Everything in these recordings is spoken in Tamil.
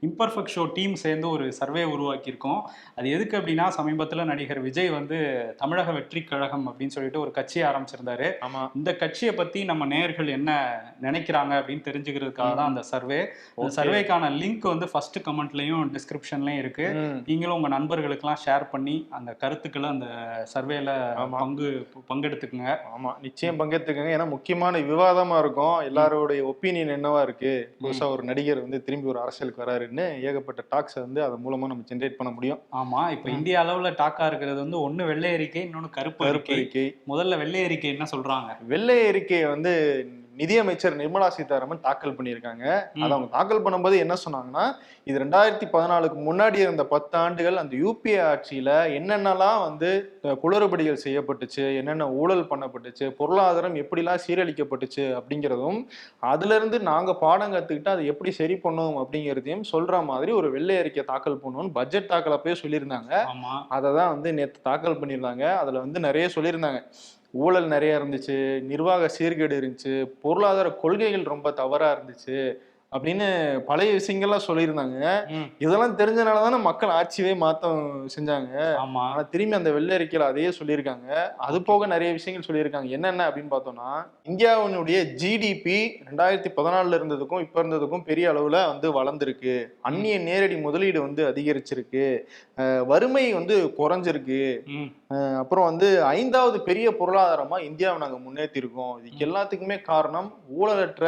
இம்பர்ஃபெக்ட் ஷோ டீம் சேர்ந்து ஒரு சர்வே உருவாக்கியிருக்கோம். அது எதுக்கு அப்படின்னா, சமீபத்தில் நடிகர் விஜய் வந்து தமிழக வெற்றி கழகம் அப்படின்னு சொல்லிட்டு ஒரு கட்சியை ஆரம்பிச்சிருந்தாரு. ஆமா. இந்த கட்சியை பத்தி நம்ம நேயர்கள் என்ன நினைக்கிறாங்க அப்படின்னு தெரிஞ்சுக்கிறதுக்காக தான் அந்த சர்வே. அந்த சர்வேக்கான லிங்க் வந்து ஃபர்ஸ்ட் கமெண்ட்லயும் டிஸ்கிரிப்ஷன்லயும் இருக்கு. நீங்களும் உங்க நண்பர்களுக்கெல்லாம் ஷேர் பண்ணி அந்த கருத்துக்களை அந்த சர்வேல பங்கெடுத்துக்குங்க. ஆமா, நிச்சயம் பங்கெடுத்துக்கங்க. ஏன்னா முக்கியமான விவாதமா இருக்கும். எல்லாருடைய ஒப்பீனியன் என்னவா இருக்கு, புதுசா ஒரு நடிகர் வந்து திரும்பி ஒரு அரசியலுக்கு வராரு, ஏகப்பட்ட டாக்ஸ் வந்து அது மூலமா நம்ம ஜெனரேட் பண்ண முடியும். ஆமா, இப்ப இந்திய அளவுல டாக்கா இருக்கிறது வந்து ஒண்ணு வெள்ளை அறிக்கை, இன்னொன்னு கருப்பு அறிக்கை. முதல்ல வெள்ளை அறிக்கை என்ன சொல்றாங்க? வெள்ளை அறிக்கையை வந்து நிதியமைச்சர் நிர்மலா சீதாராமன் தாக்கல் பண்ணியிருக்காங்க. அதை அவங்க தாக்கல் பண்ணும்போது என்ன சொன்னாங்கன்னா, இது 2014க்கு முன்னாடி இருந்த 10 ஆண்டுகள் அந்த யூபிஏ ஆட்சியில என்னென்னலாம் வந்து குளறுபடிகள் செய்யப்பட்டுச்சு, என்னென்ன ஊழல் பண்ணப்பட்டுச்சு, பொருளாதாரம் எப்படிலாம் சீரழிக்கப்பட்டுச்சு அப்படிங்கிறதும், அதுல இருந்து நாங்க பாடம் கத்துக்கிட்டு அதை எப்படி சரி பண்ணுவோம் அப்படிங்கிறதையும் சொல்ற மாதிரி ஒரு வெள்ளை அறிக்கை தாக்கல் பண்ணுவோம்னு பட்ஜெட் தாக்கல் அப்பயே சொல்லியிருந்தாங்க. அதை தான் வந்து நேற்று தாக்கல் பண்ணியிருந்தாங்க. அதுல வந்து நிறைய சொல்லியிருந்தாங்க. ஊழல் நிறைய இருந்துச்சு, நிர்வாக சீர்கேடு இருந்துச்சு, பொருளாதார கொள்கைகள் ரொம்ப தவறா இருந்துச்சு அப்படின்னு பழைய விஷயங்கள்லாம் சொல்லியிருந்தாங்க. இதெல்லாம் தெரிஞ்சனாலதானே மக்கள் ஆட்சியே மாற்றம் செஞ்சாங்க. ஆனா திரும்பி அந்த வெள்ளை அறிக்கையில அதையே சொல்லியிருக்காங்க. அது போக நிறைய விஷயங்கள் சொல்லியிருக்காங்க. என்னென்ன அப்படின்னு பார்த்தோம்னா, இந்தியாவினுடைய ஜிடிபி 2014 இருந்ததுக்கும் இப்ப இருந்ததுக்கும் பெரிய அளவுல வந்து வளர்ந்துருக்கு. அந்நிய நேரடி முதலீடு வந்து அதிகரிச்சிருக்கு, வறுமை வந்து குறைஞ்சிருக்கு, அப்புறம் வந்து 5வது பெரிய பொருளாதாரமா இந்தியாவை நாங்க முன்னேற்றிருக்கோம். இதுக்கு எல்லாத்துக்குமே காரணம் ஊழலற்ற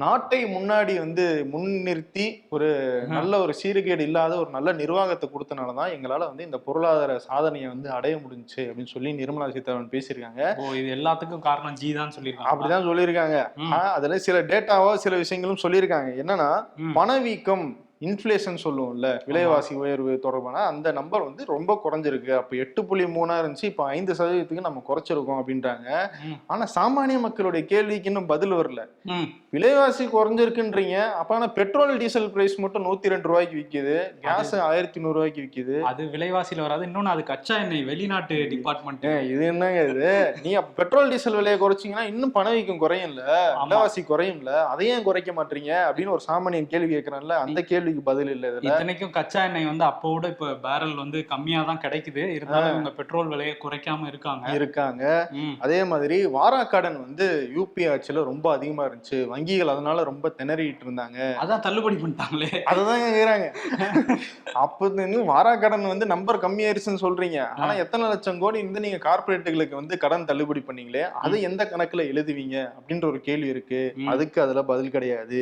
நாட்டை முன்னாடி வந்து முன்னிறுத்தி ஒரு நல்ல ஒரு சீர்கேடு இல்லாத ஒரு நல்ல நிர்வாகத்தை கொடுத்தனாலதான் எங்களால வந்து இந்த பொருளாதார சாதனையை வந்து அடைய முடிஞ்சுச்சு அப்படின்னு சொல்லி நிர்மலா சீதாராமன் பேசியிருக்காங்க. இது எல்லாத்துக்கும் காரணம் ஜி தான் சொல்லியிருக்காங்க. அப்படிதான் சொல்லியிருக்காங்க. அதுல சில டேட்டாவோ சில விஷயங்களும் சொல்லியிருக்காங்க. என்னன்னா, பணவீக்கம், இன்ஃபிளேஷன் சொல்லுவோம்ல, விலைவாசி உயர்வு தொடர்பான அந்த நம்பர் வந்து ரொம்ப குறைஞ்சிருக்கு. அப்ப 8.3 இருந்துச்சு, இப்ப 5% நம்ம குறைச்சிருக்கோம் அப்படின்றாங்க. ஆனா சாமானிய மக்களுடைய கேள்விக்கு இன்னும் பதில் வரல. விலைவாசி குறைஞ்சிருக்குன்றீங்க, அப்ப ஆனா பெட்ரோல் டீசல் பிரைஸ் மட்டும் 102 ரூபாய்க்கு விக்குது, கேஸ் 1100 ரூபாய்க்கு விக்குது. அது விலைவாசியில வராது. இன்னொன்னு அது கச்சா எண்ணெய், வெளிநாட்டு டிபார்ட்மெண்ட். இது என்னங்க இது? நீ அப்ப பெட்ரோல் டீசல் விலையை குறைச்சிங்கன்னா இன்னும் பணவீக்கம் குறையும்ல, விலைவாசி குறையும்ல, அதையும் குறைக்க மாட்டீங்க அப்படின்னு ஒரு சாமானியன் கேள்வி கேட்கறான்ல, அந்த கேள்வி பதில் இல்ல. இத்தனைக்கும் கச்சா எண்ணெய் வந்து அப்போட இப்ப பேரல் வந்து கம்மியா தான் கிடைக்குது. இருந்தாலும் இவங்க பெட்ரோல் விலையை குறைக்காம இருக்காங்க. அதே மாதிரி வாராக்கடன் வந்து யூபி ஆட்சியில ரொம்ப அதிகமா இருந்துச்சு, வங்கிகள் அதனால ரொம்ப திணறிட்டு இருந்தாங்க, அதான் தள்ளுபடி பண்ணிட்டாங்களே. அததான் கேக்குறாங்க. அப்ப வாராக்கடன் வந்து நம்பர் கம்மியாயிருச்சுன்னு சொல்றீங்க, ஆனா எத்தனை லட்சம் கோடி இருந்து நீங்க கார்பரேட்டுகளுக்கு வந்து கடன் தள்ளுபடி பண்ணீங்களே, அது எந்த கணக்குல எழுதுவீங்க அப்படின்ற ஒரு கேள்வி இருக்கு. அதுக்கு அதுல பதில் கிடையாது.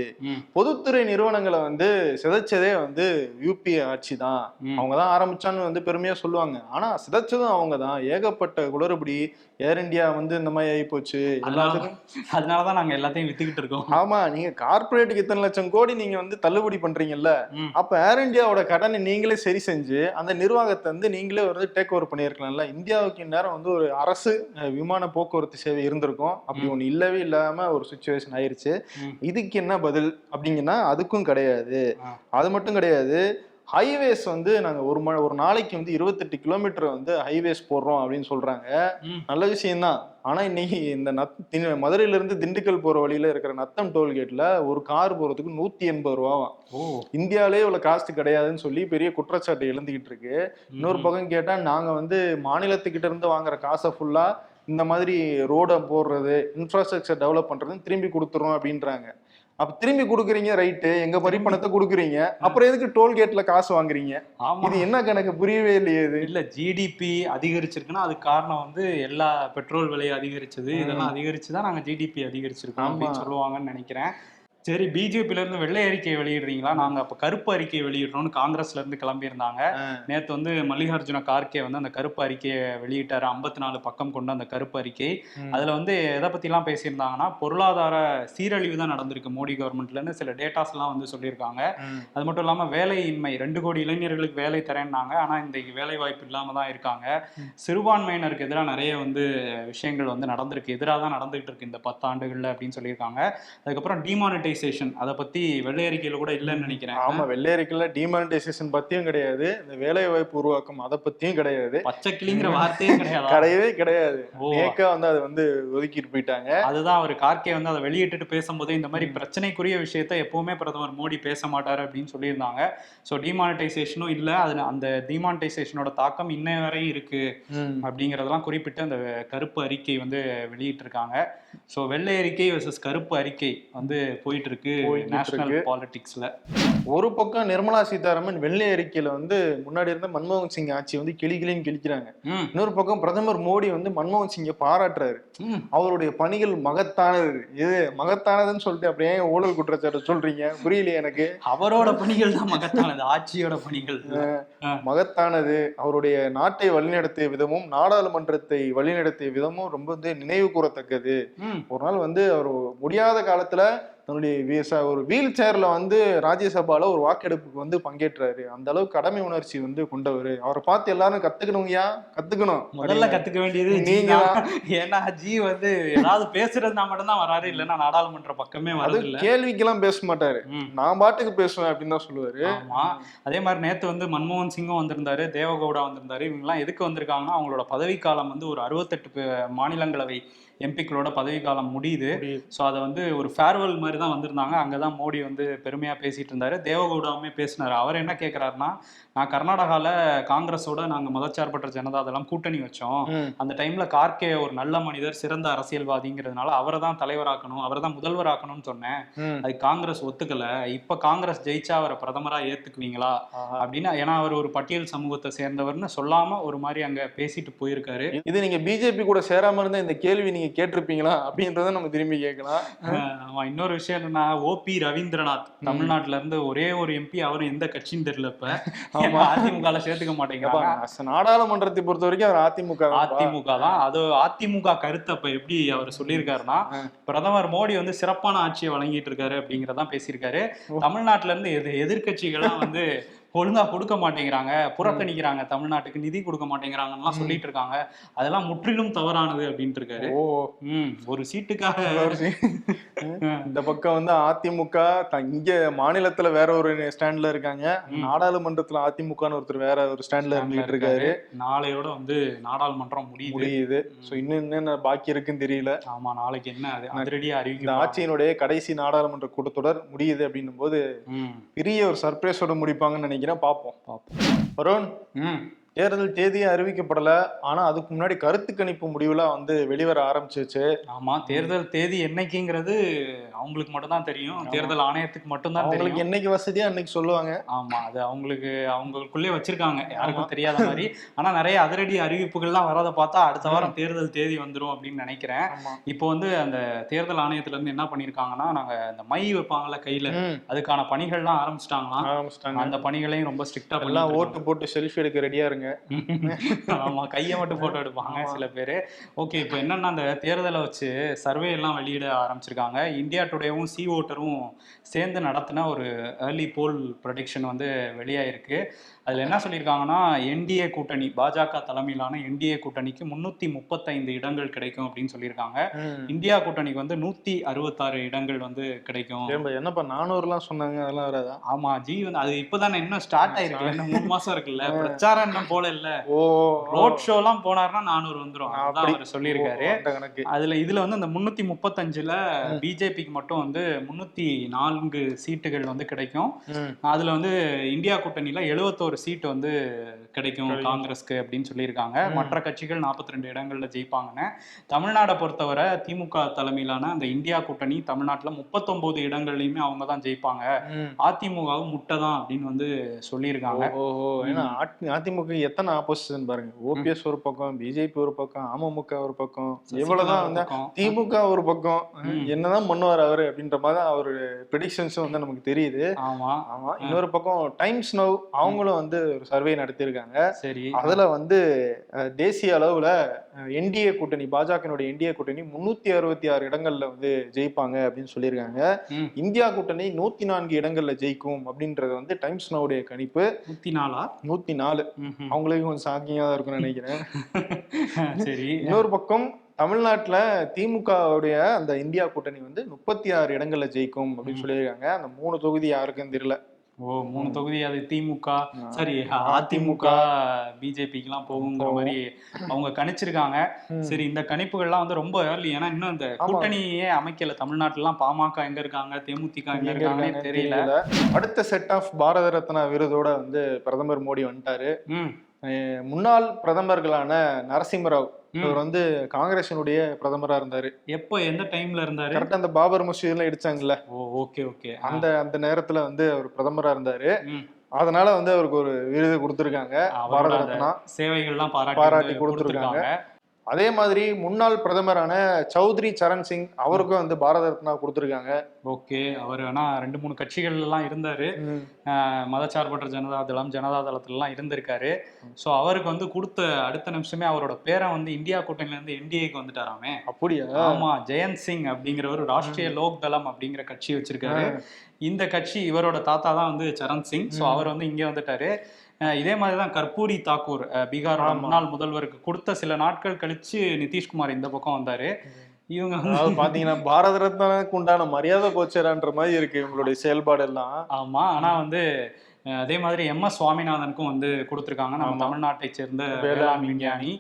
பொதுத்துறை நிறுவனங்களை வந்து சிதைச்சதே வந்து யூபிஏ ஆட்சி தான், அவங்கதான் ஆரம்பிச்சான்னு வந்து பெருமையா சொல்லுவாங்க. ஆனா சிதைச்சதும் அவங்கதான். ஏகப்பட்ட குளறுபடி, ஏர் இந்தியா வந்து இந்த மாதிரி ஆகி போச்சு. அதனாலதான் நாங்க எல்லாத்தையும் வித்துக்கிட்டு இருக்கோம். ஆமா, நீங்க கார்பரேட்டுக்கு இத்தனை லட்சம் கோடி நீங்க வந்து தள்ளுபடி பண்றீங்கல்ல, அப்ப ஏர் இந்தியாவோட கடனை நீங்களே சரி செஞ்சு அந்த நிர்வாகத்தை வந்து நீங்களே வந்து டேக் ஓவர் பண்ணியிருக்கலாம்ல. இந்தியாவுக்கு இந்நேரம் வந்து ஒரு அரசு விமான போக்குவரத்து சேவை இருந்திருக்கும். அப்படி ஒண்ணு இல்லவே இல்லாம ஒரு சிச்சுவேஷன் ஆயிருச்சு. இதுக்கு என்ன பதில் அப்படிங்கன்னா அதுக்கும் கிடையாது. அது மட்டும் கிடையாது, ஹைவேஸ் வந்து நாங்க ஒரு நாளைக்கு வந்து 28 கிலோமீட்டர் வந்து ஹைவேஸ் போடுறோம் அப்படின்னு சொல்றாங்க. நல்ல விஷயம்தான். ஆனா இன்னைக்கு இந்த மதுரையில இருந்து திண்டுக்கல் போற வழியில இருக்கிற நத்தம் டோல்கேட்ல ஒரு கார் போறதுக்கு 180 ரூபாவாம். இந்தியாவிலே இவ்வளவு காஸ்ட் கிடையாதுன்னு சொல்லி பெரிய குற்றச்சாட்டு எழுந்துகிட்டு இருக்கு. இன்னொரு பக்கம் கேட்டா, நாங்க வந்து மாநிலத்துக்கிட்ட இருந்து வாங்குற காசை ஃபுல்லா இந்த மாதிரி ரோட போடுறது, இன்ஃப்ராஸ்ட்ரக்சர் டெவலப் பண்றதுன்னு திரும்பி கொடுத்துறோம் அப்படின்றாங்க. அப்ப திரும்பி கொடுக்குறீங்க, ரைட்டு, எங்க வரி பணத்தை கொடுக்குறீங்க, அப்புறம் எதுக்கு டோல்கேட்ல காசு வாங்குறீங்க? இது என்ன கணக்கு? புரியவே இல்லையே. இல்ல, ஜிடிபி அதிகரிச்சிருக்குன்னா அது காரணம் வந்து எல்லா பெட்ரோல் விலையை அதிகரிச்சது, இதெல்லாம் அதிகரிச்சுதான் நாங்க ஜிடிபி அதிகரிச்சிருக்கோம் அப்படின்னு சொல்லுவாங்கன்னு நினைக்கிறேன். சரி, பிஜேபியில இருந்து வெள்ளை அறிக்கையை வெளியிடுறீங்களா? நாங்க அப்ப கருப்பு அறிக்கையை வெளியிடுறோம்னு காங்கிரஸ்ல இருந்து கிளம்பி இருந்தாங்க. நேற்று வந்து மல்லிகார்ஜுன கார்கே வந்து அந்த கருப்பு அறிக்கையை வெளியிட்டாரு. 54 பக்கம் கொண்ட அந்த கருப்பு அறிக்கை. அதுல வந்து எதை பத்தி எல்லாம் பேசியிருந்தாங்கன்னா, பொருளாதார சீரழிவு தான் நடந்திருக்கு மோடி கவர்மெண்ட்ல இருந்து சில டேட்டாஸ் எல்லாம் வந்து சொல்லியிருக்காங்க. அது மட்டும் இல்லாம வேலையின்மை, 2 கோடி இளைஞர்களுக்கு வேலை தரேன்னாங்க, ஆனா இந்த வேலை வாய்ப்பு இல்லாம தான் இருக்காங்க. சிறுபான்மையினருக்கு எதிராக நிறைய வந்து விஷயங்கள் வந்து நடந்திருக்கு, எதிராக தான் நடந்துகிட்டு இருக்கு இந்த 10 ஆண்டுகள்ல அப்படின்னு சொல்லியிருக்காங்க. அதுக்கப்புறம் டிமானிட்டை டிமானிட்டைசேஷன் அதை பத்தி வெள்ளை அறிக்கையில கூட இல்லைன்னு நினைக்கிறேன். ஆமா, வெள்ளை அறிக்கையில டிமானிட்டைசேஷன் பத்தியும் கிடையாது, இந்த வேலை வாய்ப்பு உருவாக்கம் அதை பத்தியும் கிடையாது, பச்சை கிளிங்கிற வார்த்தையே கிடையாது, கிடையவே கிடையாது. நேக்கா வந்து அதை வந்து ஒதுக்கிட்டு போயிட்டாங்க. அதுதான் அவர் கார்கே வந்து அதை வெளியிட்டு பேசும்போது இந்த மாதிரி பிரச்சனைக்குரிய விஷயத்த எப்பவுமே பிரதமர் மோடி பேச மாட்டாரு அப்படின்னு சொல்லியிருந்தாங்க. ஸோ டிமானிட்டைசேஷனும் இல்லை, அது அந்த டிமானிட்டைசேஷனோட தாக்கம் இன்ன வரையும் இருக்கு அப்படிங்கிறதெல்லாம் குறிப்பிட்டு அந்த கருப்பு அறிக்கை வந்து வெளியிட்டு இருக்காங்க. ஸோ வெள்ளை அறிக்கை வர்சஸ் கருப்பு அறிக்கை வந்து போயிட்டு இருக்கு நேஷனல் பாலிடிக்ஸ்ல. ஒரு பக்கம் நிர்மலா சீதாராமன் வெள்ளை அறிக்கையில வந்து முன்னாடி இருந்த மன்மோகன் சிங் ஆட்சி வந்து கிளின்னு கிழிக்கிறாங்க. இன்னொரு பக்கம் பிரதமர் மோடி வந்து மன்மோகன் சிங்கை பாராட்டுறாரு, அவருடைய பணிகள் மகத்தானது. இது மகத்தானதுன்னு சொல்லிட்டு அப்படியே ஊழல் குற்றச்சாட்டு சொல்றீங்க, புரியலையே எனக்கு. அவரோட பணிகள் தான் மகத்தானது, ஆட்சியோட பணிகள் மகத்தானது. அவருடைய நாட்டை வழிநடத்திய விதமும் நாடாளுமன்றத்தை வழிநடத்திய விதமும் ரொம்ப வந்து நினைவு கூறத்தக்கது. ஒரு நாள் வந்து அவர் முடியாத காலத்துல தன்னுடைய ஒரு வீல் சேர்ல வந்து ராஜ்யசபால ஒரு வாக்கெடுப்புக்கு வந்து பங்கேற்றாரு. அந்த அளவுக்கு கடமை உணர்ச்சி வந்து கொண்டவர். அவரை பார்த்து எல்லாரும் கத்துக்கணுங்கயா, கத்துக்கணும். முதல்ல கத்துக்க வேண்டியது நீங்க. ஏன்னா ஜி வந்து ஏதாவது பேசுறதுனா மட்டும்தான் வராரு, இல்லைன்னா நாடாளுமன்ற பக்கமே வரது. கேள்விக்கெல்லாம் பேச மாட்டாரு, நான் பாட்டுக்கு பேசுவேன் அப்படின்னு தான் சொல்லுவாரு. ஆமா, அதே மாதிரி நேத்து வந்து மன்மோகன் சிங்கும் வந்திருந்தாரு, தேவகவுடா வந்திருந்தாரு. இவங்க எல்லாம் எதுக்கு வந்திருக்காங்கன்னா அவங்களோட பதவிக்காலம் வந்து ஒரு 68 மாநிலங்களவை எம்பிக்களோட பதவிக்காலம் முடியுது. ஸோ அதை வந்து ஒரு ஃபேர்வெல் மாதிரி தான் வந்திருந்தாங்க. அங்கதான் மோடி வந்து பெருமையா பேசிட்டு இருந்தாரு. தேவகவுடாவுமே பேசினாரு. அவர் என்ன கேட்கிறாருன்னா, நான் கர்நாடகால காங்கிரஸோட நாங்க மதச்சார்பற்ற ஜனதா அதெல்லாம் கூட்டணி வச்சோம். அந்த டைம்ல கார்கே ஒரு நல்ல மனிதர், சிறந்த அரசியல்வாதிங்கிறதுனால அவரை தான் தலைவராக்கணும், அவரை தான் முதல்வராக்கணும்னு சொன்னேன். அது காங்கிரஸ் ஒத்துக்கல. இப்ப காங்கிரஸ் ஜெயிச்சா அவரை பிரதமரா ஏத்துக்குவீங்களா அப்படின்னா, ஏன்னா அவர் ஒரு பட்டியல் சமூகத்தை சேர்ந்தவர்னு சொல்லாம ஒரு மாதிரி அங்க பேசிட்டு போயிருக்காரு. இது நீங்க பிஜேபி கூட சேராம இருந்தா இந்த கேள்வி நீங்க கேட்டிருப்பீங்களா அப்படின்றத நம்ம திரும்பி கேட்கலாம். இன்னொரு விஷயம் என்னன்னா, ஓபி ரவீந்திரநாத் தமிழ்நாட்டுல இருந்து ஒரே ஒரு எம்பி, அவரும் எந்த கட்சின்னு தெரியல. இப்ப அதிமுக சேர்த்துக்க மாட்டேங்கிறாங்க. நாடாளுமன்றத்தை பொறுத்த வரைக்கும் அவர் அதிமுக தான். அது அதிமுக கருத்தை அப்ப எப்படி அவர் சொல்லியிருக்காருன்னா, பிரதமர் மோடி வந்து சிறப்பான ஆட்சியை வழங்கிட்டு இருக்காரு அப்படிங்கறதான் பேசியிருக்காரு. தமிழ்நாட்டுல இருந்து எதிர்கட்சிகள்லாம் வந்து ஒழுங்கா கொடுக்க மாட்டேங்கிறாங்க, புறக்கணிக்கிறாங்க, தமிழ்நாட்டுக்கு நிதி கொடுக்க மாட்டேங்கிறாங்கன்னு சொல்லிட்டு இருக்காங்க. அதெல்லாம் முற்றிலும் தவறானது அப்படின்ட்டு இருக்காரு. ஒரு சீட்டுக்காக இந்த பக்கம் வந்து அதிமுக இங்க மாநிலத்துல வேற ஒரு ஸ்டாண்ட்ல இருக்காங்க, நாடாளுமன்றத்துல அதிமுகன்னு ஒருத்தர் வேற ஒரு ஸ்டாண்ட்ல இருந்துட்டு இருக்காரு. நாளையோட வந்து நாடாளுமன்றம் முடியுது. சோ இன்னும் என்ன பாக்கி இருக்குன்னு தெரியல. ஆமா, நாளைக்கு என்ன அதிரடியா அறிவிக்கும். ஆட்சியினுடைய கடைசி நாடாளுமன்ற கூட்டத்தொடர் முடியுது அப்படின்னும் போது பெரிய ஒரு சர்ப்ரைஸோட முடிப்பாங்கன்னு நினைக்கிறேன். பார்ப்போம். வருண், தேர்தல் தேதியே அறிவிக்கப்படல, ஆனா அதுக்கு முன்னாடி கருத்து கணிப்பு முடிவுலாம் வந்து வெளிவர ஆரம்பிச்சிருச்சு. ஆமா, தேர்தல் தேதி என்னைக்குங்கிறது அவங்களுக்கு மட்டும் தான் தெரியும், தேர்தல் ஆணையத்துக்கு மட்டும் தான் தெரியும். என்னைக்கு வசதியா அன்னைக்கு சொல்லுவாங்க. ஆமா, அது அவங்களுக்குள்ளே வச்சிருக்காங்க, யாருக்கும் தெரியாத மாதிரி. ஆனா நிறைய அதிரடி அறிவிப்புகள்லாம் வரதை பார்த்தா அடுத்த வாரம் தேர்தல் தேதி வந்துடும் அப்படின்னு நினைக்கிறேன். இப்போ வந்து அந்த தேர்தல் ஆணையத்துல இருந்து என்ன பண்ணிருக்காங்கன்னா, நாங்க இந்த மை வைப்பாங்கல்ல கையில, அதுக்கான பணிகள்லாம் ஆரம்பிச்சிட்டாங்க. அந்த பணிகளையும் ரொம்ப ஸ்ட்ரிக்டா எல்லாம் ஓட்டு போட்டு செல்ஃபி எடுக்க ரெடியா இருங்க. ஆமா, கையை மட்டும் போட்டோ எடுப்பாங்க சில பேரு. ஓகே, இப்போ என்னன்னா அந்த தேர்தலை வச்சு சர்வே எல்லாம் வெளியிட ஆரம்பிச்சிருக்காங்க. இந்தியா டுடேவும் சி ஓட்டரும் சேர்ந்து நடத்தின ஒரு ஏர்லி போல் ப்ரெடிக்ஷன் வந்து வெளியாயிருக்கு. அதுல என்ன சொல்லியிருக்காங்கன்னா, என்டிஏ கூட்டணி, பாஜக தலைமையிலான என்டிஏ கூட்டணிக்கு 335 இடங்கள் கிடைக்கும் அப்படின்னு சொல்லியிருக்காங்க. இந்தியா கூட்டணிக்கு வந்து 166 இடங்கள் வந்து கிடைக்கும். என்னப்பா 400 சொன்னாங்க, அதெல்லாம் வராதா? ஆமா ஜி, வந்து அது இப்பதானே இன்னும் ஸ்டார்ட் ஆயிருக்கு, இன்னும் 3 மாசம் இருக்குல்ல, பிரச்சாரம் இன்னும் போல இல்ல. ரோட் ஷோ எல்லாம் போனாருன்னா 400 வந்துரும், அதான் அவர் சொல்லியிருக்காரு. இதுல வந்து அந்த 335ல பிஜேபிக்கு மட்டும் வந்து 304 சீட்டுகள் வந்து கிடைக்கும். அதுல வந்து இந்தியா கூட்டணியில 71 சீட்டு வந்து கிடைக்கும் காங்கிரஸ்க்கு அப்படின்னு சொல்லியிருக்காங்க. மற்ற கட்சிகள் 42 இடங்கள்ல ஜெயிப்பாங்கன்னு. தமிழ்நாடை பொறுத்தவரை திமுக தலைமையிலான அந்த இந்தியா கூட்டணி தமிழ்நாட்டுல 39 இடங்கள்லயுமே அவங்க தான் ஜெயிப்பாங்க. அதிமுகவும் முட்டை தான் அப்படின்னு வந்து சொல்லியிருக்காங்க. ஏன்னா அதிமுக எத்தனை ஆப்போசிஷன் பாருங்க, ஓபிஎஸ் ஒரு பக்கம், பிஜேபி ஒரு பக்கம், அமமுக ஒரு பக்கம், எவ்வளவுதான் வந்து திமுக ஒரு பக்கம், என்னதான் பண்ணுவார் அவரு அப்படின்ற மாதிரி அவரு ப்ரெடிக்ஷன்ஸும் வந்து நமக்கு தெரியுது. ஆமா ஆமா. இன்னொரு பக்கம் டைம்ஸ் நவ் அவங்களும் வந்து ஒரு சர்வே நடத்தியிருக்காங்க. சரி, அதுல வந்து தேசிய அளவுல என்டிஏ கூட்டணி, பாஜகனுடைய என்டிஏ கூட்டணி 366 இடங்கள்ல வந்து ஜெயிப்பாங்க அப்படின்னு சொல்லியிருக்காங்க. இந்தியா கூட்டணி 104 இடங்கள்ல ஜெயிக்கும் அப்படின்றது வந்து டைம்ஸ் நவுடைய கணிப்பு. 104 அவங்களுக்கு கொஞ்சம் ஷாக்கிங்கா தான் இருக்கும்னு நினைக்கிறேன். சரி, இன்னொரு பக்கம் தமிழ்நாட்டுல திமுகவுடைய அந்த இந்தியா கூட்டணி வந்து 36 இடங்கள்ல ஜெயிக்கும் அப்படின்னு சொல்லியிருக்காங்க. அந்த 3 தொகுதி யாருக்கும் தெரியல. ஓ 3 தொகுதி அது திமுக சரி அதிமுக பிஜேபிக்கு எல்லாம் போகுங்கிற மாதிரி அவங்க கணிச்சிருக்காங்க. சரி இந்த கணிப்புகள்லாம் வந்து ரொம்ப ஏர்லி, ஏன்னா இன்னும் இந்த கூட்டணியே அமைக்கல தமிழ்நாட்டுல எல்லாம். பாமக எங்க இருக்காங்க, தேமுதிக எங்க இருக்காங்கன்னு தெரியல. அடுத்த செட் ஆஃப் பாரத ரத்னா விருதோட வந்து பிரதமர் மோடி வந்துட்டாரு. முன்னாள் பிரதமர்களான நரசிம்மராவ் இவர் வந்து காங்கிரசினுடைய பிரதமரா இருந்தாரு. எப்போ எந்த டைம்ல இருந்தாரு? கரெக்டா அந்த பாபர் மசூதியெல்லாம் இடிச்சாங்கல்ல, ஓகே ஓகே, அந்த நேரத்துல வந்து அவர் பிரதமரா இருந்தாரு. அதனால வந்து அவருக்கு ஒரு விருது கொடுத்திருக்காங்க, பாரத ரத்னா. சேவைகள்லாம் பாராட்டி கொடுத்திருக்காங்க. அதே மாதிரி முன்னாள் பிரதமரான சௌத்ரி சரண் சிங் அவருக்கும் வந்து பாரத ரத்னா கொடுத்திருக்காங்க. ஓகே, அவர் ஆனா 2-3 கட்சிகள் எல்லாம் இருந்தாரு. மதச்சார்பற்ற ஜனதாதளத்துல எல்லாம் இருந்திருக்காரு. சோ அவருக்கு வந்து கொடுத்த அடுத்த நிமிஷமே அவரோட பேரை வந்து இந்தியா கூட்டணியில இருந்து என்டிஏக்கு வந்துட்டாராமே. அப்படியா? ஆமா, ஜெயந்த் சிங் அப்படிங்கிறவர் ராஷ்டிரிய லோக் தளம் அப்படிங்கிற கட்சி வச்சிருக்காரு. இந்த கட்சி இவரோட தாத்தா தான் வந்து சரண் சிங். சோ அவர் வந்து இங்க வந்துட்டாரு. இதே மாதிரிதான் கர்பூரி தாக்கூர், பீகாரோட முன்னாள் முதல்வருக்கு கொடுத்த சில நாட்கள் கழிச்சு நிதிஷ்குமார் இந்த பக்கம் வந்தாரு. இவங்க பாத்தீங்கன்னா பாரத ரத்னாவுக்கு உண்டான மரியாதை போச்சரான்ற மாதிரி இருக்கு இவங்களுடைய செயல்பாடு எல்லாம். ஆமா, ஆனா வந்து அதே மாதிரி MS சுவாமிநாதனுக்கும் வந்து கொடுத்துருக்காங்க, நம்ம தமிழ்நாட்டை சேர்ந்த வேளாண் விஞ்ஞானி.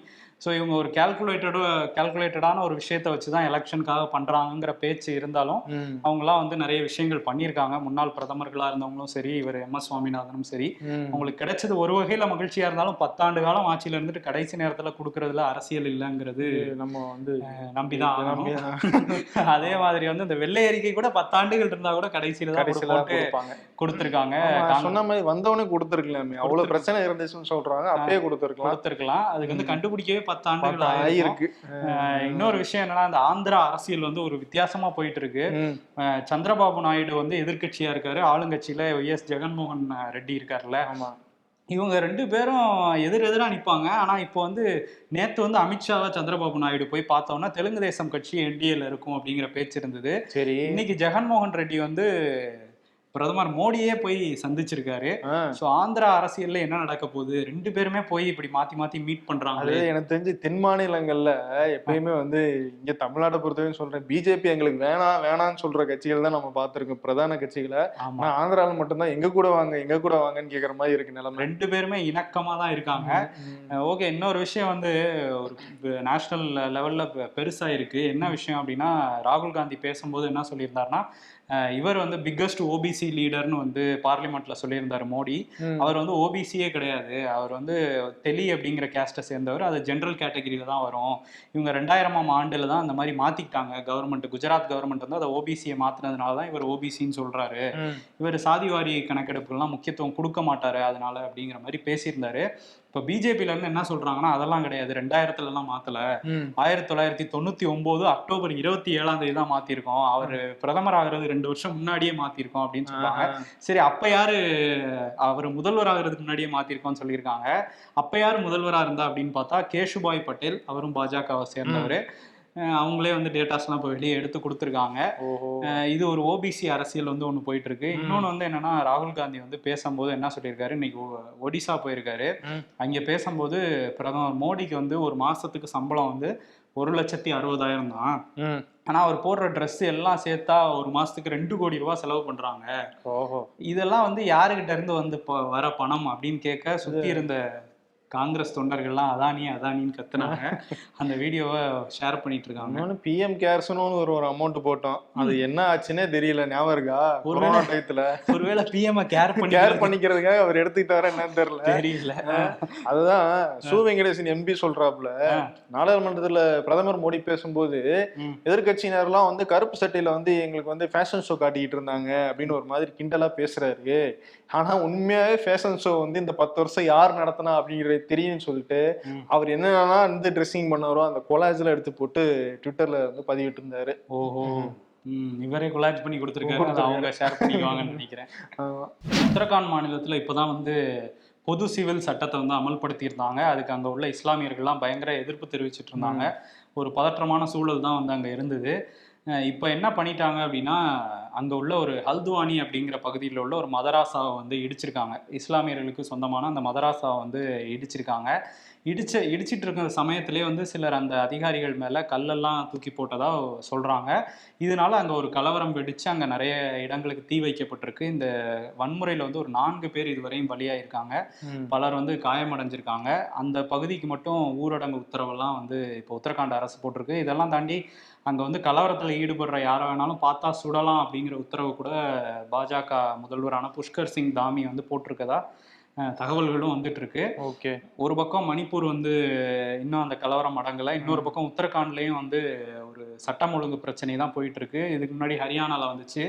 ஸோ இவங்க ஒரு கால்குலேட்டடான ஒரு விஷயத்த வச்சுதான் எலெக்ஷனுக்காக பண்றாங்கிற பேச்சு இருந்தாலும் அவங்களாம் வந்து நிறைய விஷயங்கள் பண்ணியிருக்காங்க. முன்னாள் பிரதமர்களா இருந்தவங்களும் சரி, இவர் MS சுவாமிநாதனும் சரி, அவங்களுக்கு கிடைச்சது ஒரு வகையில மகிழ்ச்சியா இருந்தாலும் 10 ஆண்டு காலம் ஆட்சியில இருந்துட்டு கடைசி நேரத்துல கொடுக்கறதுல அரசியல் இல்லைங்கிறது நம்ம வந்து நம்பிதான் ஆகணும். அதே மாதிரி வந்து இந்த வெள்ளை அறிக்கை கூட 10 ஆண்டுகள் இருந்தா கூட கடைசியில தான் கொடுத்திருக்காங்க. சொன்ன மாதிரி வந்தவனே கொடுத்திருக்கலாமே, அவ்வளவு பிரச்சனை இருந்துச்சுன்னு சொல்றாங்க, அப்பயே கொடுத்திருக்கலாம். அதுக்கு வந்து கண்டுபிடிக்கவே 10 ஆண்டுகள் ஆயிருக்கு. இன்னொரு விஷயம் என்னன்னா, இந்த ஆந்திரா அரசியல் வந்து ஒரு வித்தியாசமா போயிட்டு இருக்கு. சந்திரபாபு நாயுடு வந்து எதிர்கட்சியா இருக்காரு, ஆளுங்கட்சியில YS ஜெகன்மோகன் ரெட்டி இருக்காருல்ல. இவங்க 2 பேரும் எதிரெதிரா நிப்பாங்க. ஆனா இப்போ வந்து நேத்து வந்து அமித்ஷாவை சந்திரபாபு நாயுடு போய் பார்த்தோம்னா தெலுங்கு தேசம் கட்சி என்டிஏல இருக்கும் அப்படிங்கிற பேச்சு இருந்தது. சரி, இன்னைக்கு ஜெகன்மோகன் ரெட்டி வந்து பிரதமர் மோடியே போய் சந்திச்சிருக்காரு. சோ ஆந்திரா அரசியல்ல என்ன நடக்க போகுது, 2 பேருமே போய் இப்படி மாத்தி மாத்தி மீட் பண்றாங்க. எனக்கு தெரிஞ்சு தென் மாநிலங்கள்ல எப்பயுமே வந்து, இங்க தமிழ்நாட்டை பொறுத்தவரைக்கும் சொல்றேன், பிஜேபி எங்களுக்கு வேணாம்னு சொல்ற கட்சிகள் தான் நம்ம பார்த்திருக்கோம், பிரதான கட்சிகளை. ஆனா ஆந்திரால மட்டும்தான் எங்க கூட வாங்கன்னு கேக்குற மாதிரி இருக்கு நிலைமை. 2 பேருமே இணக்கமா தான் இருக்காங்க. ஓகே, இன்னொரு விஷயம் வந்து ஒரு நேஷனல் லெவல்ல பெருசா இருக்கு. என்ன விஷயம் அப்படின்னா, ராகுல் காந்தி பேசும்போது என்ன சொல்லியிருந்தாருன்னா, இவர் வந்து பிக்கஸ்ட் ஓபிசி லீடர்னு வந்து பார்லிமெண்ட்ல சொல்லியிருந்தாரு மோடி. அவர் வந்து ஓபிசியே கிடையாது, அவர் வந்து தெலி அப்படிங்கிற கேஸ்டை சேர்ந்தவர், அது ஜென்ரல் கேட்டகரியில தான் வரும். இவங்க 2000ஆம் ஆண்டுல தான் அந்த மாதிரி மாத்திக்கிட்டாங்க கவர்மெண்ட், குஜராத் கவர்மெண்ட் வந்து அதை ஓபிசியை மாத்தினதுனால தான் இவர் ஓபிசின்னு சொல்றாரு. இவர் சாதிவாரி கணக்கெடுப்புலாம் முக்கியத்துவம் கொடுக்க மாட்டாரு அதனால அப்படிங்கிற மாதிரி பேசியிருந்தாரு. இப்போ பிஜேபியில இருந்து என்ன சொல்றாங்கன்னா, அதெல்லாம் கிடையாது, 2000ல எல்லாம் மாத்தல, 1999 அக்டோபர் 27 தான் மாத்திருக்கோம், அவர் பிரதமர் ஆகிறது 2 வருஷம் முன்னாடியே மாத்திருக்கோம் அப்படின்னு சொல்றாங்க. சரி, அப்ப யாரு அவர் முதல்வர் ஆகிறதுக்கு முன்னாடியே மாத்திருக்கோம்னு சொல்லியிருக்காங்க. அப்ப யாரு முதல்வரா இருந்தா அப்படின்னு பார்த்தா கேஷுபாய் பட்டேல், அவரும் பாஜகவை சேர்ந்தவர். அவங்களே வந்து டேட்டாஸ்லாம் இப்போ வெளியே எடுத்து கொடுத்துருக்காங்க. இது ஒரு ஓபிசி அரசியல் வந்து ஒன்று போயிட்டு இருக்கு. இன்னொன்று வந்து என்னன்னா, ராகுல் காந்தி வந்து பேசும்போது என்ன சொல்லியிருக்காரு, இன்னைக்கு ஒடிசா போயிருக்காரு. அங்கே பேசும்போது பிரதமர் மோடிக்கு வந்து ஒரு மாசத்துக்கு சம்பளம் வந்து 1,60,000 தான். ஆனா அவர் போடுற ட்ரெஸ் எல்லாம் சேர்த்தா ஒரு மாசத்துக்கு 2 கோடி ரூபாய் செலவு பண்றாங்க. இதெல்லாம் வந்து யாருகிட்ட இருந்து வந்து வர பணம் அப்படின்னு கேட்க, சுத்தி இருந்த காங்கிரஸ் தொண்டர்கள்லாம் அதானின்னு கத்துனாங்க. அந்த வீடியோவை ஷேர் பண்ணிட்டு இருக்காங்க. PM கேர்ஸ்னு ஒரு அமௌண்ட் போட்டோம், அது என்ன ஆச்சுன்னே தெரியல. ஞாபகம் இருக்கா? கொரோனா டயத்துல ஒருவேளை PM கேர் பண்ணிக்கிறதுக்காக அவர் எடுத்துக்கிட்டாரா என்னன்னு தெரியல. அதுதான் சு வெங்கடேசன் MP சொல்றாப்புல, நாடாளுமன்றத்துல பிரதமர் மோடி பேசும்போது எதிர்கட்சியினர்லாம் வந்து கருப்பு சட்டையில வந்து எங்களுக்கு வந்து ஃபேஷன் ஷோ காட்டிக்கிட்டு இருந்தாங்க அப்படின்னு ஒரு மாதிரி கிண்டலா பேசுறாரு. ஆனா உண்மையாவே ஃபேஷன் ஷோ வந்து இந்த 10 வருஷம் யார் நடத்தினா அப்படிங்கறது தெரியும்னு சொல்லிட்டு அவர் என்னன்னா வந்து ட்ரெஸ்ஸிங் பண்ணாரோ அந்த கொலாஜ்ல எடுத்து போட்டு ட்விட்டர்ல வந்து பதிவிட்டு இருந்தாரு. ஓஹோ, இவரே கொலாஜ் பண்ணி கொடுத்துருக்காரு, அவங்க ஷேர் பண்ணிக்குவாங்கன்னு நினைக்கிறேன். உத்தரகாண்ட் மாநிலத்துல இப்பதான் வந்து பொது சிவில் சட்டத்தை வந்து அமல்படுத்தியிருந்தாங்க. அதுக்கு அங்க உள்ள இஸ்லாமியர்கள்லாம் பயங்கர எதிர்ப்பு தெரிவிச்சிட்டு இருந்தாங்க. ஒரு பதற்றமான சூழல் தான் வந்து அங்க இருந்தது. இப்போ என்ன பண்ணிட்டாங்க அப்படின்னா, அங்க உள்ள ஒரு ஹல்துவானி அப்படிங்கிற பகுதியில் உள்ள ஒரு மதராசாவை வந்து இடிச்சிருக்காங்க. இஸ்லாமியர்களுக்கு சொந்தமான அந்த மதராசாவை வந்து இடிச்சிருக்காங்க. இடிச்சிட்டு இருக்கிற சமயத்திலே வந்து சிலர் அந்த அதிகாரிகள் மேல கல்லெல்லாம் தூக்கி போட்டதா சொல்றாங்க. இதனால அங்க ஒரு கலவரம் வெடிச்சு அங்க நிறைய இடங்களுக்கு தீ வைக்கப்பட்டிருக்கு. இந்த வன்முறையில வந்து ஒரு 4 பேர் இதுவரையும் பலியாயிருக்காங்க. பலர் வந்து காயமடைஞ்சிருக்காங்க. அந்த பகுதிக்கு மட்டும் ஊரடங்கு உத்தரவெல்லாம் வந்து இப்போ உத்தரகாண்ட் அரசு போட்டிருக்கு. இதெல்லாம் தாண்டி அங்க வந்து கலவரத்துல ஈடுபடுற யாரை வேணாலும் பார்த்தா சுடலாம் அப்படிங்கிற உத்தரவு கூட பாஜக முதல்வரான புஷ்கர் சிங் தாமி வந்து போட்டிருக்கதா தகவல்களும் வந்துட்டு இருக்கு. ஓகே. ஒரு பக்கம் மணிப்பூர் வந்து இன்னும் அந்த கலவரம் அடங்கலை. இன்னொரு பக்கம் உத்தரகாண்ட்லயும் வந்து ஒரு சட்டம் ஒழுங்கு பிரச்சனை தான் போயிட்டு இருக்கு. இதுக்கு முன்னாடி ஹரியானால வந்துச்சு.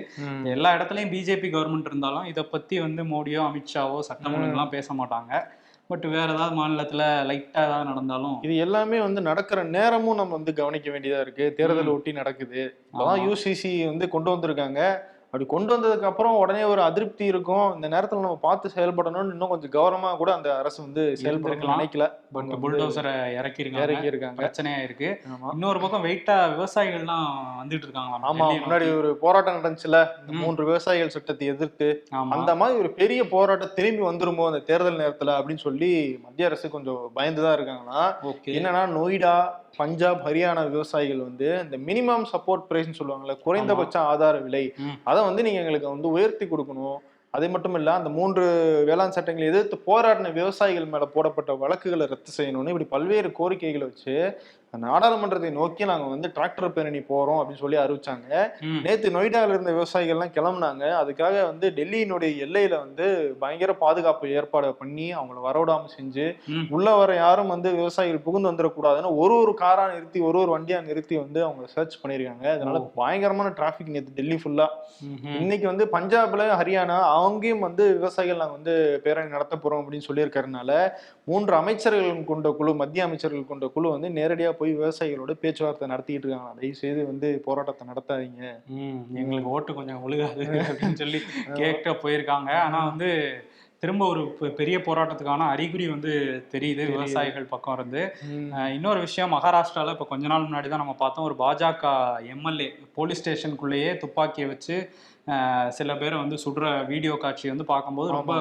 எல்லா இடத்துலயும் பிஜேபி கவர்மெண்ட் இருந்தாலும் இதை பத்தி வந்து மோடியோ அமித்ஷாவோ சட்டம் ஒழுங்குலாம் பேச மாட்டாங்க. பட் வேற ஏதாவது மாநிலத்துல லைட்டா ஏதாவது நடந்தாலும் இது எல்லாமே வந்து நடக்கிற நேரமும் நம்ம வந்து கவனிக்க வேண்டியதா இருக்கு. தேர்தல் ஒட்டி நடக்குது. அதான் யூசிசி வந்து கொண்டு வந்திருக்காங்க. அப்படி கொண்டு வந்ததுக்கு அப்புறம் உடனே ஒரு அதிருப்தி இருக்கும். இந்த நேரத்துல நம்ம பார்த்து செயல்படணும்னு இன்னும் கொஞ்சம் கவனமா கூட அந்த அரசு வந்து செயல்படணும்னு நினைக்கல. பட் புல்டோசரை இறக்கியிருக்காங்க. பிரச்சனையா இருக்கு. இன்னொரு பக்கம் வெயிட்டா விவசாயிகள்லாம் வந்துட்டு இருக்காங்க. ஆமா, முன்னாடி ஒரு போராட்டம் நடந்துச்சுல, 3 விவசாயிகள் சட்டத்தை எதிர்த்து. அந்த மாதிரி ஒரு பெரிய போராட்டம் திரும்பி வந்துருமோ அந்த தேர்தல் நேரத்துல அப்படின்னு சொல்லி மத்திய அரசு கொஞ்சம் பயந்துதான் இருக்காங்கன்னா. என்னன்னா, நொய்டா, பஞ்சாப், ஹரியானா விவசாயிகள் வந்து இந்த மினிமம் சப்போர்ட் பிரைஸ் சொல்லுவாங்கல்ல, குறைந்தபட்ச ஆதார விலை, அதை வந்து நீங்க எங்களுக்கு வந்து உயர்த்தி கொடுக்கணும். அது மட்டும் இல்ல, அந்த 3 வேளாண் சட்டங்களை எதிர்த்து போராடின விவசாயிகள் மேல போடப்பட்ட வழக்குகளை ரத்து செய்யணும்னு இப்படி பல்வேறு கோரிக்கைகளை வச்சு நாடாளுமன்றத்தை நோக்கி நாங்க வந்து டிராக்டர் பேரணி போறோம் அப்படின்னு சொல்லி அறிவிச்சாங்க. நேத்து நொய்டால இருந்த விவசாயிகள்லாம் கிளம்புனாங்க. அதுக்காக வந்து டெல்லியினுடைய எல்லையில வந்து பயங்கர பாதுகாப்பு ஏற்பாடு பண்ணி அவங்கள வரவிடாம செஞ்சு, உள்ள வர யாரும் வந்து விவசாயிகள் புகுந்து வந்துடக்கூடாதுன்னு ஒரு காரா நிறுத்தி, ஒரு வண்டியா நிறுத்தி வந்து அவங்க சர்ச் பண்ணிருக்காங்க. அதனால பயங்கரமான டிராபிக் நேற்று டெல்லி ஃபுல்லா. இன்னைக்கு வந்து பஞ்சாப்ல, ஹரியானா அங்கேயும் வந்து விவசாயிகள் நாங்க வந்து பேரணி நடத்த போறோம் அப்படின்னு சொல்லியிருக்கிறதுனால 3 அமைச்சர்கள் கொண்ட குழு, மத்திய அமைச்சர்கள் கொண்ட குழு வந்து நேரடியா போய் விவசாயிகளோட பேச்சுவார்த்தை நடத்திட்டு இருக்காங்க. தயவு செய்து வந்து போராட்டத்தை நடத்தாதீங்க, எங்களுக்கு ஓட்டு கொஞ்சம் ஒழுகாது அப்படின்னு சொல்லி கேட்க போயிருக்காங்க. ஆனா வந்து திரும்ப ஒரு பெரிய போராட்டத்துக்கான அறிகுறி வந்து தெரியுது விவசாயிகள் பக்கம் இருந்து. இன்னொரு விஷயம், மகாராஷ்டிரால இப்ப கொஞ்ச நாள் முன்னாடி தான் நம்ம பார்த்தோம், ஒரு பாஜக எம்எல்ஏ போலீஸ் ஸ்டேஷனுக்குள்ளேயே துப்பாக்கியை வச்சு சில பேரை வந்து சுடுற வீடியோ காட்சி வந்து பார்க்கும்போது ரொம்ப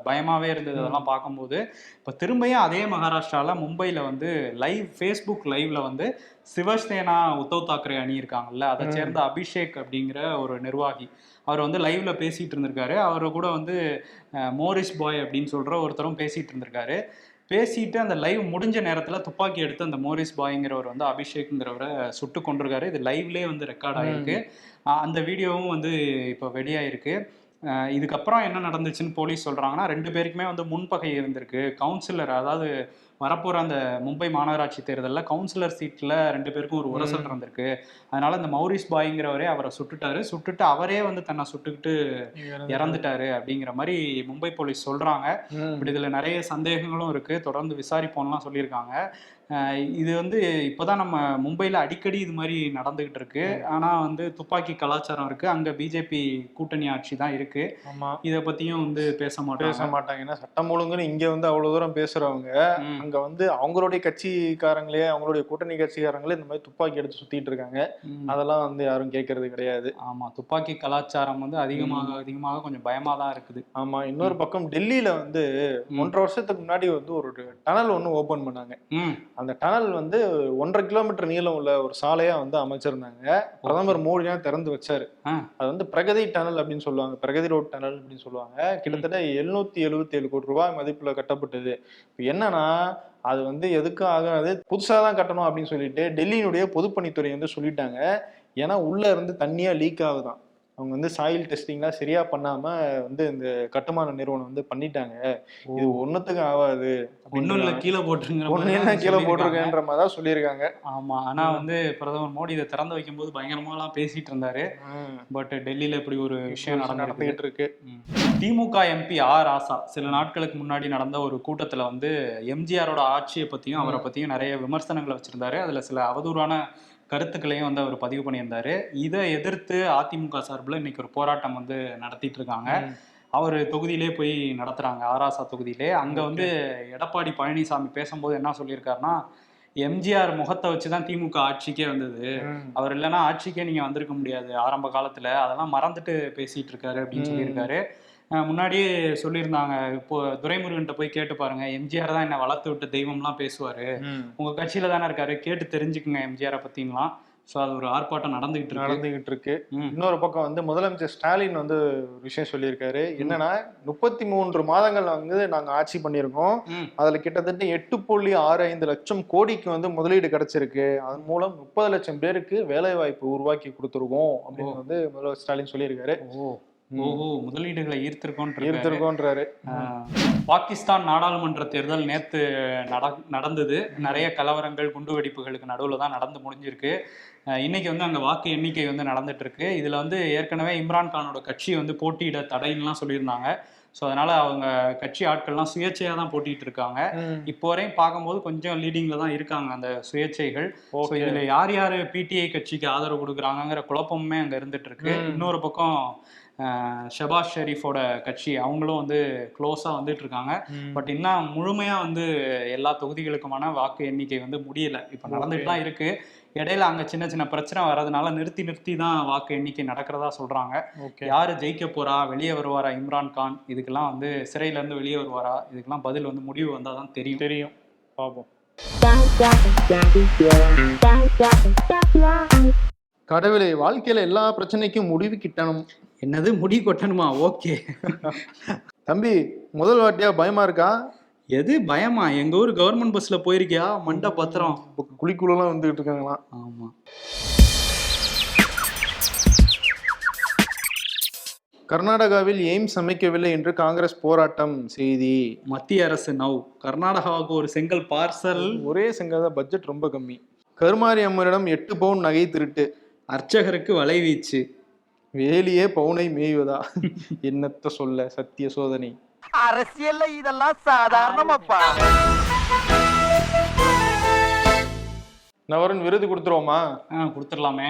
பயமாவே இருந்தது. அதெல்லாம் பார்க்கும்போது இப்போ திரும்பியும் அதே மகாராஷ்டிரால மும்பையில் வந்து ஃபேஸ்புக் லைவ்ல வந்து சிவசேனா உத்தவ் தாக்கரே அணி இருக்காங்கல்ல, அதை சேர்ந்த அபிஷேக் அப்படிங்கிற ஒரு நிர்வாகி, அவர் வந்து லைவ்ல பேசிட்டு இருந்திருக்காரு. அவரை கூட வந்து மோரிஸ் பாய் அப்படின்னு சொல்ற ஒருத்தரும் பேசிட்டு இருந்திருக்காரு. பேசிட்டு அந்த லைவ் முடிஞ்ச நேரத்தில் துப்பாக்கி எடுத்து அந்த மோரிஸ் பாய்ங்கிறவர் வந்து அபிஷேக்ங்கிறவரை சுட்டு கொண்டிருக்காரு. இது லைவ்லேயே வந்து ரெக்கார்ட் ஆகிருக்கு. அந்த வீடியோவும் வந்து இப்போ வெளியாயிருக்கு. இதுக்கப்புறம் என்ன நடந்துச்சுன்னு போலீஸ் சொல்கிறாங்கன்னா, 2 பேருக்குமே வந்து முன்பகை இருந்திருக்கு. கவுன்சிலர், அதாவது வரப்போகிற அந்த மும்பை மாநகராட்சி தேர்தலில் கவுன்சிலர் சீட்டில் 2 பேருக்கும் ஒரு உரசல் இருந்திருக்கு. அதனால இந்த மௌரிஸ் பாய்ங்கிறவரே அவரை சுட்டுட்டு அவரே வந்து தன்னை சுட்டுக்கிட்டு இறந்துட்டாரு அப்படிங்கிற மாதிரி மும்பை போலீஸ் சொல்றாங்க. இப்படி இதுல நிறைய சந்தேகங்களும் இருக்கு, தொடர்ந்து விசாரிப்போம்லாம் சொல்லியிருக்காங்க. இது வந்து இப்போதான் நம்ம மும்பையில் அடிக்கடி இது மாதிரி நடந்துகிட்டு இருக்கு. ஆனால் வந்து துப்பாக்கி கலாச்சாரம் இருக்கு, அங்கே பிஜேபி கூட்டணி ஆட்சி தான் இருக்கு. இதை பற்றியும் வந்து பேச மாட்டாங்க. ஏன்னா சட்டம் ஒழுங்குன்னு இங்கே வந்து அவ்வளோ தூரம் பேசுகிறவங்க, அங்கே வந்து அவங்களுடைய கட்சிக்காரங்களே, அவங்களுடைய கூட்டணி கட்சிக்காரங்களே இந்த மாதிரி துப்பாக்கி எடுத்து சுற்றிட்டு இருக்காங்க. அதெல்லாம் வந்து யாரும் கேட்கறது கிடையாது. ஆமாம், துப்பாக்கி கலாச்சாரம் வந்து அதிகமாக கொஞ்சம் பயமாக தான் இருக்குது. ஆமாம். இன்னொரு பக்கம் டெல்லியில் வந்து 1.5 வருஷத்துக்கு முன்னாடி வந்து ஒரு டனல் ஒன்று ஓப்பன் பண்ணாங்க. அந்த டனல் வந்து 1.5 கிலோமீட்டர் நீளம் உள்ள ஒரு சாலையா வந்து அமைச்சிருந்தாங்க. பிரதமர் மோடி தான் திறந்து வச்சாரு. அது வந்து பிரகதி டனல் அப்படின்னு சொல்லுவாங்க, பிரகதி ரோட் டனல் அப்படின்னு சொல்லுவாங்க. கிட்டத்தட்ட 777 கோடி ரூபாய் மதிப்புல கட்டப்பட்டது. இப்போ என்னன்னா, அது வந்து எதுக்கும் ஆகாது, புதுசாதான் கட்டணும் அப்படின்னு சொல்லிட்டு டெல்லியினுடைய பொதுப்பணித்துறை வந்து சொல்லிட்டாங்க. ஏன்னா உள்ள இருந்து தண்ணியா லீக் ஆகுதான். அவங்க வந்து சாயில் டெஸ்டிங்லாம் சரியா பண்ணாம வந்து இந்த கட்டுமான நிறுவனம் வந்து பண்ணிட்டாங்க. இது ஒன்னுத்துக்கும் ஆகாது, கீழே போட்டிருக்கேன்ற மாதிரி தான் சொல்லியிருக்காங்க. ஆமா, ஆனா வந்து பிரதமர் மோடி இதை திறந்து வைக்கும் போது பயங்கரமாலாம் பேசிட்டு இருந்தாரு. பட் டெல்லியில இப்படி ஒரு விஷயம் நடந்துகிட்டு இருக்கு. திமுக எம்பி ஆர் ராசா சில நாட்களுக்கு முன்னாடி நடந்த ஒரு கூட்டத்துல வந்து எம்ஜிஆரோட ஆட்சியை பத்தியும் அவரை பத்தியும் நிறைய விமர்சனங்களை வச்சிருந்தாரு. அதுல சில அவதூறான கருத்துக்களையும் வந்து அவர் பதிவு பண்ணியிருந்தாரு. இதை எதிர்த்து அதிமுக சார்பில் இன்னைக்கு ஒரு போராட்டம் வந்து நடத்திட்டு இருக்காங்க. அவர் தொகுதியிலே போய் நடத்துறாங்க, ஆராசா தொகுதியிலே. அங்க வந்து எடப்பாடி பழனிசாமி பேசும்போது என்ன சொல்லியிருக்காருன்னா, எம்ஜிஆர் முகத்தை வச்சுதான் திமுக ஆட்சிக்கே வந்தது. அவர் இல்லைன்னா ஆட்சிக்கே நீங்க வந்திருக்க முடியாது ஆரம்ப காலத்துல, அதெல்லாம் மறந்துட்டு பேசிட்டு இருக்காரு அப்படின்னு சொல்லியிருக்காரு. முன்னாடியே சொல்லியிருந்தாங்க, இப்போ துரைமுருகன்ட்ட போய் கேட்டு பாருங்க, எம்ஜிஆர் தான் என்ன வளர்த்து விட்ட தெய்வம்லாம் பேசுவாரு, உங்க கட்சியில தானே இருக்காரு, கேட்டு தெரிஞ்சுக்குங்க எம்ஜிஆரை பத்திங்களாம். ஸோ அது ஒரு ஆர்ப்பாட்டம் நடந்துகிட்டு இருக்கு. இன்னொரு பக்கம் வந்து முதலமைச்சர் ஸ்டாலின் வந்து ஒரு விஷயம் சொல்லியிருக்காரு. என்னன்னா 33 மாதங்கள் வந்து நாங்க ஆட்சி பண்ணியிருக்கோம், அதுல கிட்டத்தட்ட 8.65 லட்சம் கோடிக்கு வந்து முதலீடு கிடைச்சிருக்கு, அதன் மூலம் 30 லட்சம் பேருக்கு வேலை வாய்ப்பு உருவாக்கி கொடுத்துருக்கோம் அப்படின்னு வந்து முதல்வர் ஸ்டாலின் சொல்லியிருக்காரு. ஓஹோ, முதலீடுகளை ஈர்த்திருக்கோன்றாரு. பாகிஸ்தான் நாடாளுமன்ற தேர்தல் நேத்து நடந்தது. நிறைய கலவரங்கள் குண்டுவெடிப்புகளுக்கு நடுவில் தான் நடந்து முடிஞ்சிருக்கு. இன்னைக்கு வந்து அங்கே வாக்கு எண்ணிக்கை வந்து நடந்துட்டு இருக்கு. இதுல வந்து ஏற்கனவே இம்ரான்கானோட கட்சி வந்து போட்டியிட தடைன்னுலாம் சொல்லியிருந்தாங்க. ஸோ அதனால அவங்க கட்சி ஆட்கள்லாம் சுயேட்சையாக தான் போட்டிட்டு இருக்காங்க. இப்போ வரையும் பார்க்கும்போது கொஞ்சம் லீடிங்ல தான் இருக்காங்க அந்த சுயேட்சைகள். ஸோ இதுல யார் யார் பிடிஐ கட்சிக்கு ஆதரவு கொடுக்குறாங்கிற குழப்பமுமே அங்கே இருந்துட்டு இருக்கு. இன்னொரு பக்கம் ஷபாஸ் ஷெரீஃபோட கட்சி அவங்களும் வந்து க்ளோஸாக வந்துட்டு இருக்காங்க. பட் இன்னும் முழுமையாக வந்து எல்லா தொகுதிகளுக்குமான வாக்கு எண்ணிக்கை வந்து முடியல. இப்போ நடந்துட்டு தான் இருக்கு. இடையில அங்கே சின்ன சின்ன பிரச்சனை வர்றதுனால நிறுத்தி தான் வாக்கு எண்ணிக்கை நடக்கிறதா சொல்றாங்க. யாரு ஜெயிக்க போறா, வெளியே வருவாரா இம்ரான்கான், இதுக்கெல்லாம் வந்து சிறையிலேருந்து வெளியே வருவாரா, இதுக்கெல்லாம் பதில் வந்து முடிவு வந்தால் தான் தெரியும். பார்ப்போம். கடவுளை, வாழ்க்கையில எல்லா பிரச்சனைக்கும் முடிவு கிட்டணும். என்னது முடி கொட்டணுமா? ஓகே தம்பி, முதல் வாட்டியா பயமா இருக்கா? எது பயமா? எங்க ஊர் கவர்மெண்ட் பஸ்ல போயிருக்கியா? மண்ட பத்திரம் குழிக்குள்ளலாம் வந்துகிட்டு இருக்காங்களாம். ஆமா. கர்நாடகாவில் எய்ம்ஸ் அமைக்கவில்லை என்று காங்கிரஸ் போராட்டம். செய்தி. மத்திய அரசு நவ் கர்நாடகாவுக்கு ஒரு செங்கல் பார்சல். ஒரே செங்கல் தான், பட்ஜெட் ரொம்ப கம்மி. கருமாரி அம்மனிடம் 8 பவுன் நகை திருட்டு. அர்ச்சகருக்கு வலைவீச்சு. வேலியே பவுனை மேய்வதா? என்னத்த சொல்ல, சத்திய சோதனை. அரசியல்ல இதெல்லாம் சாதாரணமாப்பா. நவரன் விருது கொடுத்துருவோமா? கொடுத்துடலாமே.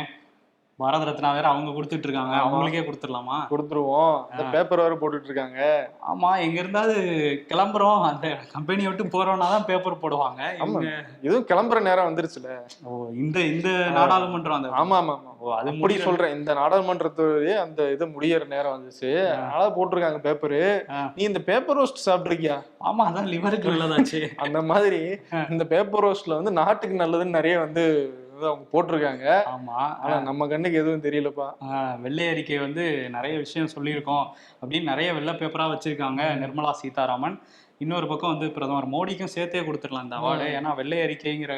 பாரத ரத்னா வேற அவங்க கொடுத்துட்டு இருக்காங்க, அவங்களுக்கே கொடுத்துடலாமா? கொடுத்துருவோம். அந்த பேப்பர் வேற போட்டுட்டு இருக்காங்க. ஆமா, எங்க இருந்தாவது கிளம்புறோம், அந்த கம்பெனி விட்டு போறோம்னா தான் பேப்பர் போடுவாங்க. இதுவும் கிளம்புற நேரம் வந்துருச்சுல. இந்த நாடாளுமன்றம் அந்த. ஆமா ஆமா ஆமா, அது முடி சொல்றேன். இந்த நாடாளுமன்றத்துடைய அந்த இது முடியற நேரம் வந்துச்சு, அதனால போட்டிருக்காங்க பேப்பரு. நீ இந்த பேப்பர் ரோஸ்ட் சாப்பிட்டுருக்கியா? ஆமா, அதான் லிவருக்கு நல்லதாச்சு. அந்த மாதிரி இந்த பேப்பர் ரோஸ்ட்ல வந்து நாட்டுக்கு நல்லதுன்னு நிறைய வந்து அவங்க போட்டிருக்காங்க. ஆமா, ஆனா நம்ம கண்ணுக்கு எதுவும் தெரியலப்பா. வெள்ளை அறிக்கை வந்து நிறைய விஷயம் சொல்லியிருக்கோம் அப்படின்னு நிறைய வெள்ளை பேப்பரா வச்சிருக்காங்க நிர்மலா சீதாராமன். இன்னொரு பக்கம் வந்து பிரதமர் மோடிக்கும் சேர்த்தே கொடுத்துடலாம் இந்த அவார்டு. ஏன்னா வெள்ளை அறிக்கைங்கிற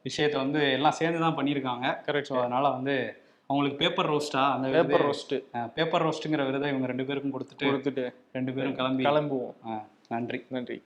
விஷயத்த வந்து எல்லாம் சேர்ந்துதான் பண்ணியிருக்காங்க. கரெக்ட். ஸோ அதனால வந்து அவங்களுக்கு பேப்பர் ரோஸ்டா, அந்த பேப்பர் ரோஸ்ட்டுங்கிற விருதை இவங்க 2 பேருக்கும் கொடுத்துட்டு 2 பேரும் கிளம்புவோம். நன்றி.